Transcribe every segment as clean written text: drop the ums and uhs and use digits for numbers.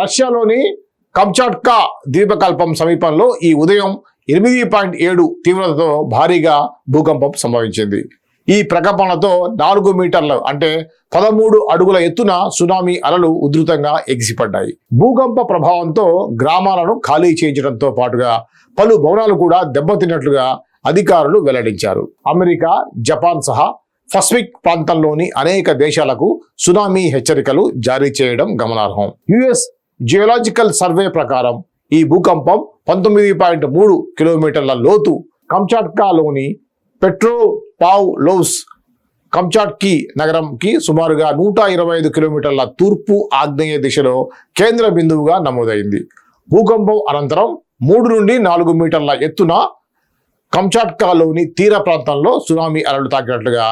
రష్యాలోని కంచాట్కా ద్వీపకల్పం సమీపంలో ఈ ఉదయం 8.7 తీవ్రతతో భారీగా భూకంపం సంభవించింది. ఈ ప్రకంపనతో 4 మీటర్ల అంటే 13 అడుగుల ఎత్తున సునామీ అలలు ఉధృతంగా ఎగిసిపడ్డాయి. భూకంప ప్రభావంతో గ్రామాలను ఖాళీ చేయించడంతో పాటుగా పలు భవనాలు కూడా దెబ్బతిన్నట్లుగా అధికారులు వెల్లడించారు. అమెరికా, జపాన్ సహా పసిఫిక్ ప్రాంతంలోని అనేక దేశాలకు సునామీ హెచ్చరికలు జారీ చేయడం గమనార్హం. యుఎస్ జియోలాజికల్ సర్వే ప్రకారం ఈ భూకంపం 19.3 కిలోమీటర్ల లోతు కంచాట్కాలోని పెట్రోపావ్లోవ్స్క్ కంచాట్కీ నగరంకి సుమారుగా 125 కిలోమీటర్ల తూర్పు ఆగ్నేయ దిశలో కేంద్ర బిందువుగా నమోదైంది. భూకంపం అనంతరం 3 నుండి 4 మీటర్ల ఎత్తున కంచాట్కాలోని తీర ప్రాంతంలో సునామీ అలలు తాకినట్లుగా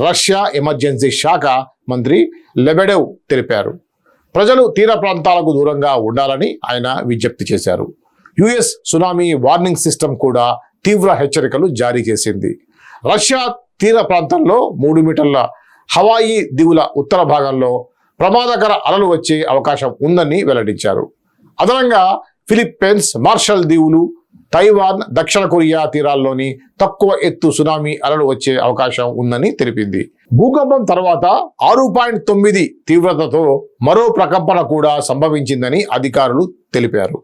రష్యా ఎమర్జెన్సీ శాఖ మంత్రి లెబెడెవ్ తెలిపారు. ప్రజలు తీర ప్రాంతాలకు దూరంగా ఉండాలని ఆయన విజ్ఞప్తి చేశారు. యుఎస్ సునామీ వార్నింగ్ సిస్టమ్ కూడా తీవ్ర హెచ్చరికలు జారీ చేసింది. రష్యా తీర ప్రాంతంలో 3 మీటర్ల హవాయి దీవుల ఉత్తర భాగంలో ప్రమాదకర అలలు వచ్చే అవకాశం ఉందని వెల్లడించారు. అదనంగా ఫిలిప్పీన్స్, మార్షల్ దీవులు, తైవాన్, దక్షిణ కొరియా తీరాల్లోని తక్కువ ఎత్తు సునామీ అలలు వచ్చే అవకాశం ఉందని తెలిపింది. భూకంపం తర్వాత 6.9 తీవ్రతతో మరో ప్రకంపన కూడా సంభవించిందని అధికారులు తెలిపారు.